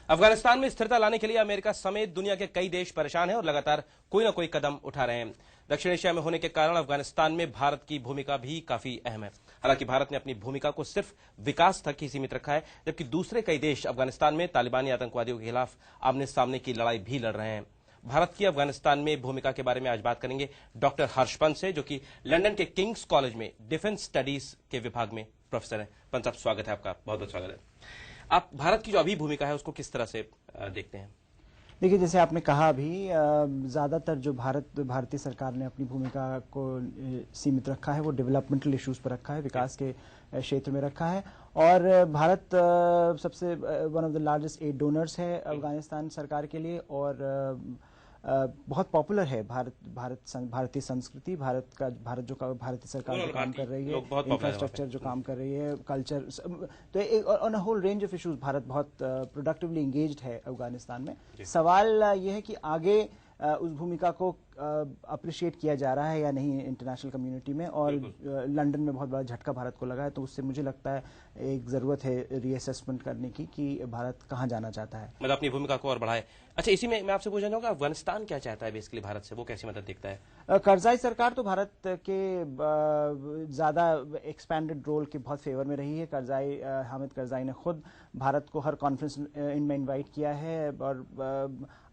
अफगानिस्तान में स्थिरता लाने के लिए अमेरिका समेत दुनिया के कई देश परेशान हैं और लगातार कोई न कोई कदम उठा रहे हैं। दक्षिण एशिया में होने के कारण अफगानिस्तान में भारत की भूमिका भी काफी अहम है। हालांकि भारत ने अपनी भूमिका को सिर्फ विकास तक ही सीमित रखा है, जबकि दूसरे कई देश अफगानिस्तान में तालिबानी आतंकवादियों के खिलाफ आमने सामने की लड़ाई भी लड़ रहे हैं। भारत की अफगानिस्तान में भूमिका के बारे में आज बात करेंगे डॉक्टर हर्ष पंत से, जो कि लंदन के किंग्स कॉलेज में डिफेंस स्टडीज के विभाग में प्रोफेसर हैं। पंत साहब, स्वागत है आपका, बहुत बहुत स्वागत है। आप भारत की जो अभी भूमिका है उसको किस तरह से देखते हैं? देखिए, जैसे आपने कहा अभी, ज़्यादातर जो भारतीय सरकार ने अपनी भूमिका को सीमित रखा है वो डेवलपमेंटल इश्यूज पर रखा है, विकास के क्षेत्र में रखा है। और भारत सबसे one of the largest aid donors है अफगानिस्तान सरकार के लिए, और बहुत पॉपुलर है भारतीय संस्कृति, भारतीय सरकार जो काम कर रही है, इंफ्रास्ट्रक्चर जो काम कर रही है, कल्चर, तो on a whole range of issues Bharat बहुत प्रोडक्टिवली एंगेज्ड है अफगानिस्तान में। सवाल यह है कि आगे उस भूमिका को अप्रिशिएट किया जा रहा है या नहीं इंटरनेशनल कम्युनिटी में, और लंदन में बहुत बड़ा झटका भारत को लगा है, तो उससे मुझे लगता है एक जरूरत है रीअसेसमेंट करने की कि भारत कहाँ जाना चाहता है, मतलब अपनी भूमिका को और बढ़ाए। अच्छा, इसी में मैं आपसे पूछना चाहूंगा, अफगानिस्तान क्या चाहता है बेसिकली भारत से, वो कैसी मदद देखता है? करजाई सरकार तो भारत के ज्यादा एक्सपैंडेड रोल के बहुत फेवर में रही है। हामिद करजाई ने खुद भारत को हर कॉन्फ्रेंस में इनवाइट किया है, और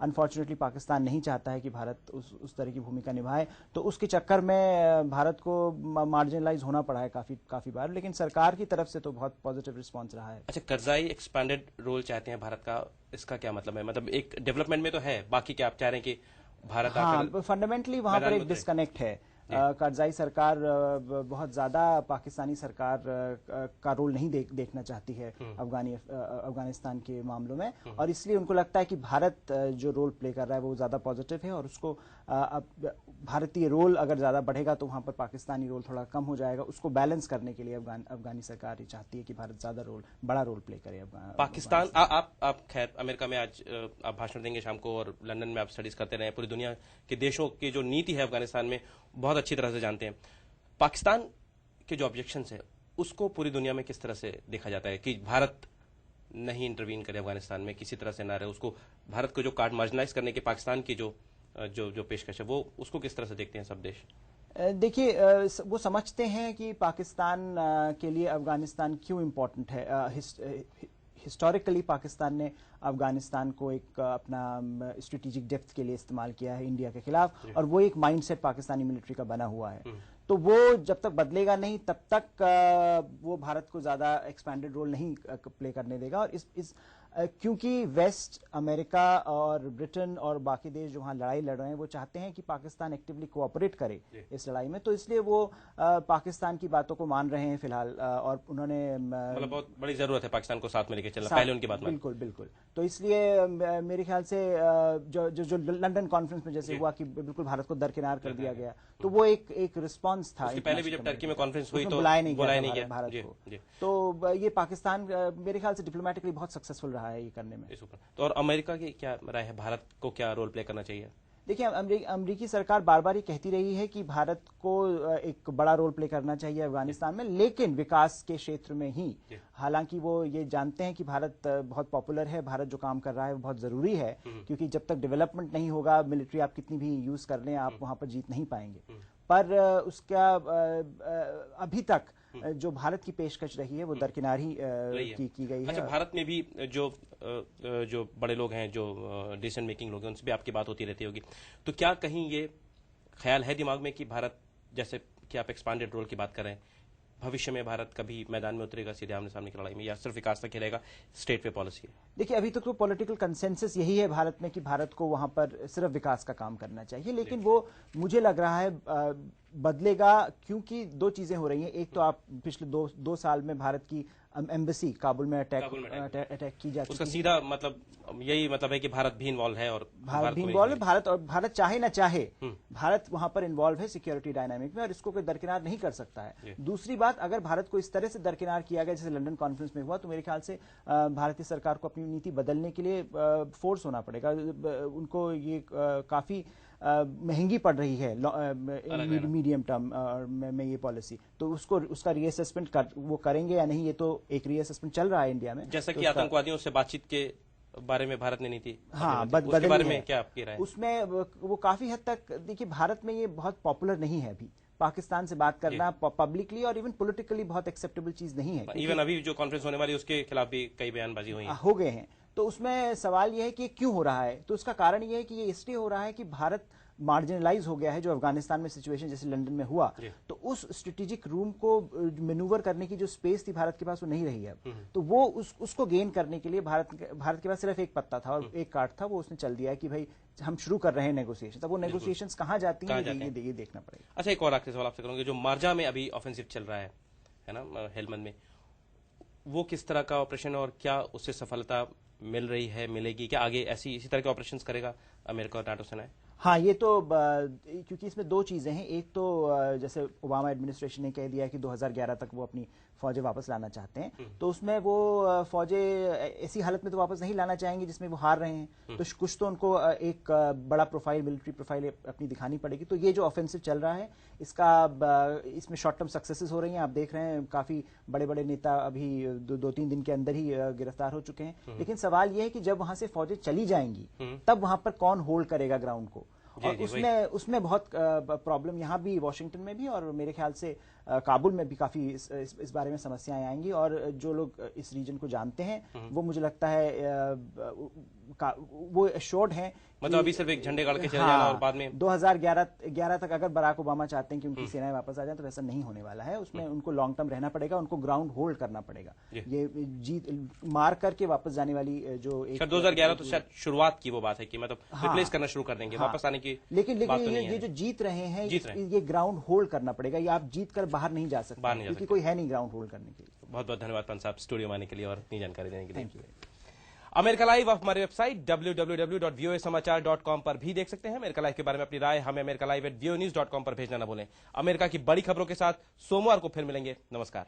अनफॉर्चुनेटली पाकिस्तान नहीं चाहता है कि भारत उस तरह की भूमिका निभाए, तो उसके चक्कर में भारत को मार्जिनलाइज होना पड़ा है काफी बार, लेकिन सरकार की तरफ से तो बहुत पॉजिटिव रिस्पांस रहा है। अच्छा, करजाई एक्सपैंडेड रोल चाहते हैं भारत का, इसका क्या मतलब है? मतलब एक डेवलपमेंट में तो है, बाकी क्या आप चाह रहे हैं कि भारत? हाँ, फंडामेंटली वहां पर एक डिस्कनेक्ट है। करजाई सरकार बहुत ज्यादा पाकिस्तानी सरकार का रोल नहीं देखना चाहती है अफगानिस्तान के मामलों में, और इसलिए उनको लगता है कि भारत जो रोल प्ले कर रहा है वो ज्यादा पॉजिटिव है, और उसको भारतीय रोल अगर ज्यादा बढ़ेगा तो वहां पर पाकिस्तानी रोल थोड़ा कम हो जाएगा। उसको बैलेंस करने के लिए अफगानी सरकार ये चाहती है कि भारत ज्यादा बड़ा रोल प्ले करे पाकिस्तान। आप खैर अमेरिका में आज आप भाषण देंगे शाम को, और लंदन में आप स्टडीज करते रहे, पूरी दुनिया के देशों की जो नीति है अफगानिस्तान में बहुत अच्छी तरह से जानते हैं। पाकिस्तान के जो ऑब्जेक्शंस है उसको पूरी दुनिया में किस तरह से देखा जाता है कि भारत नहीं इंटरवीन करे अफगानिस्तान में, किसी तरह से ना रहे, उसको भारत को जो कार्ड मार्जिनलाइज करने के पाकिस्तान की जो पेशकश है वो उसको किस तरह से देखते हैं सब देश? देखिए, वो समझते हैं कि पाकिस्तान के लिए अफगानिस्तान क्यों इम्पोर्टेंट है। हिस्टोरिकली पाकिस्तान ने अफगानिस्तान को एक अपना स्ट्रेटेजिक डेप्थ के लिए इस्तेमाल किया है इंडिया के खिलाफ, और वो एक माइंडसेट पाकिस्तानी मिलिट्री का बना हुआ है। तो वो जब तक बदलेगा नहीं तब तक वो भारत को ज्यादा एक्सपैंडेड रोल नहीं प्ले करने देगा। और क्योंकि वेस्ट, अमेरिका और ब्रिटेन और बाकी देश जो वहां लड़ाई लड़ रहे हैं वो चाहते हैं कि पाकिस्तान एक्टिवली कोऑपरेट करे इस लड़ाई में, तो इसलिए वो पाकिस्तान की बातों को मान रहे हैं फिलहाल, और उन्होंने मतलब बहुत बड़ी जरूरत है पाकिस्तान को साथ में लेके चलना, पहले उनकी बात। बिल्कुल। तो इसलिए मेरे ख्याल से जो लंदन कॉन्फ्रेंस में जैसे हुआ कि बिल्कुल भारत को दरकिनार कर दिया गया, तो वो एक रिस्पॉन्स था। पहले भी जब टर्की में कॉन्फ्रेंस हुई तो बुलाया नहीं गया भारत को, तो ये पाकिस्तान मेरे ख्याल से डिप्लोमेटिकली बहुत सक्सेसफुल रहा है ये करने में। तो और अमेरिका की क्या राय है, भारत को क्या रोल प्ले करना चाहिए? देखिए, अमेरिकी सरकार बार बार ये कहती रही है कि भारत को एक बड़ा रोल प्ले करना चाहिए अफगानिस्तान में, लेकिन विकास के क्षेत्र में ही। हालांकि वो ये जानते हैं कि भारत बहुत पॉपुलर है, भारत जो काम कर रहा है वो बहुत जरूरी है, क्योंकि जब तक डेवलपमेंट नहीं होगा, मिलिट्री आप कितनी भी यूज कर लें, आप वहां पर जीत नहीं पाएंगे। पर उसका अभी तक जो भारत की पेशकश रही है वो दरकिनार ही की गई है। अच्छा, भारत में भी जो बड़े लोग हैं, जो डिसीजन मेकिंग लोग हैं, उनसे भी आपकी बात होती रहती होगी, तो क्या कहीं ये ख्याल है दिमाग में कि भारत, जैसे कि आप एक्सपांडेड रोल की बात कर रहे हैं, भविष्य में भारत कभी मैदान में उतरेगा सीधे आमने सामने की लड़ाई में, या सिर्फ विकास तक ही रहेगा, स्टेट पे पॉलिसी है? देखिए, अभी तक तो पॉलिटिकल कंसेंसस यही है भारत में कि भारत को वहां पर सिर्फ विकास का काम करना चाहिए, लेकिन वो मुझे लग रहा है बदलेगा, क्योंकि दो चीजें हो रही हैं। एक तो आप पिछले दो साल में भारत की एम्बेसी काबुल में अटैक की जा चुकी है। उसका सीधा मतलब यही मतलब है कि भारत भी इन्वॉल्व है, और भारत भी इन्वॉल्व है। भारत चाहे ना चाहे, भारत वहां पर इन्वॉल्व है सिक्योरिटी डायनामिक में, और इसको कोई दरकिनार नहीं कर सकता है। दूसरी बात, अगर भारत को इस तरह से दरकिनार किया गया जैसे लंदन कॉन्फ्रेंस में हुआ, तो मेरे ख्याल से भारतीय सरकार को अपनी नीति बदलने के लिए फोर्स होना पड़ेगा। उनको ये काफी महंगी पड़ रही है मीडियम टर्म में ये पॉलिसी, तो उसका रीअसेसमेंट वो करेंगे या नहीं, ये तो एक रीअसेसमेंट चल रहा है इंडिया में। जैसा कि आतंकवादियों से बातचीत के बारे में भारत ने नीति हाँ, उसके बदली बारे है। में क्या आपकी राय है? उसमें वो काफी हद तक, देखिए भारत में ये बहुत पॉपुलर नहीं है अभी, पाकिस्तान से बात करना पब्लिकली और इवन पॉलिटिकली बहुत एक्सेप्टेबल चीज नहीं है। इवन अभी जो कॉन्फ्रेंस होने वाली है उसके खिलाफ भी कई बयानबाजी हुई है। हो गए हैं। तो उसमें सवाल यह है कि ये क्यों हो रहा है, तो उसका कारण यह है कि ये इसलिए हो रहा है कि भारत मार्जिनलाइज हो गया है। जो अफगानिस्तान में सिचुएशन जैसे लंदन में हुआ, तो उस स्ट्रेटेजिक रूम को मैन्यूवर करने की जो स्पेस थी भारत के पास, वो नहीं रही है। तो वो उसको गेन करने के लिए भारत के पास सिर्फ एक पत्ता था और एक कार्ड था, वो उसने चल दिया कि भाई हम शुरू कर रहे हैं नेगोशिएशन। अब वो नेगोशिएशंस कहाँ जाती हैं ये देखना पड़ेगा। अच्छा, एक और आखिरी सवाल आपसे करूंगा, जो मार्जा में अभी ऑफेंसिव चल रहा है ना हेलमंद में, वो किस तरह का ऑपरेशन और क्या उससे सफलता मिल रही है, मिलेगी क्या आगे? इसी तरह के ऑपरेशंस करेगा अमेरिका और नाटो सेनाएं? हाँ, ये तो क्योंकि इसमें दो चीजें हैं। एक तो जैसे ओबामा एडमिनिस्ट्रेशन ने कह दिया कि 2011 तक वो अपनी फौजें वापस लाना चाहते हैं, तो उसमें वो फौजें ऐसी हालत में तो वापस नहीं लाना चाहेंगे जिसमें वो हार रहे हैं। तो कुछ तो उनको एक बड़ा प्रोफाइल, मिलिट्री प्रोफाइल अपनी दिखानी पड़ेगी। तो ये जो ऑफेंसिव चल रहा है, इसमें शॉर्ट टर्म सक्सेसेस हो रही हैं। आप देख रहे हैं काफी बड़े बड़े नेता अभी 2-3 दिन के अंदर ही गिरफ्तार हो चुके हैं। लेकिन सवाल यह है कि जब वहां से फौजें चली जाएंगी, तब वहां पर कौन होल्ड करेगा ग्राउंड को। और उसमें बहुत प्रॉब्लम यहाँ भी, वॉशिंगटन में भी, और मेरे ख्याल से काबुल में भी काफी इस बारे में समस्याएं आएंगी। और जो लोग इस रीजन को जानते हैं, वो मुझे लगता है वो एश्योर्ड हैं, मतलब अभी सिर्फ एक झंडे गाड़ के चले जाना और बाद में 2011 तक अगर बराक ओबामा चाहते हैं कि उनकी सेनाएं वापस आ जाएं, तो वैसा नहीं होने वाला है। उसमें उनको लॉन्ग टर्म रहना पड़ेगा, उनको ग्राउंड होल्ड करना पड़ेगा। ये जीत मार करके वापस जाने वाली जो एक 2011 तो शायद शुरुआत की वो बात है कि मतलब रिप्लेस करना शुरू कर देंगे, वापस आने की लेकिन ये जो जीत रहे हैं, ये ग्राउंड होल्ड करना पड़ेगा। ये आप जीत कर बाहर नहीं जा सकते, क्योंकि कोई है नहीं ग्राउंड होल्ड करने के लिए। बहुत बहुत धन्यवाद पंत साहब स्टूडियो में आने के लिए और इतनी जानकारी देने के लिए। अमेरिका लाइव आप हमारी वेबसाइट www.voasamachaar.com पर भी देख सकते हैं। अमेरिका लाइव के बारे में अपनी राय हमें americalive@voanews.com पर भेजना न भूलें। अमेरिका की बड़ी खबरों के साथ सोमवार को फिर मिलेंगे। नमस्कार।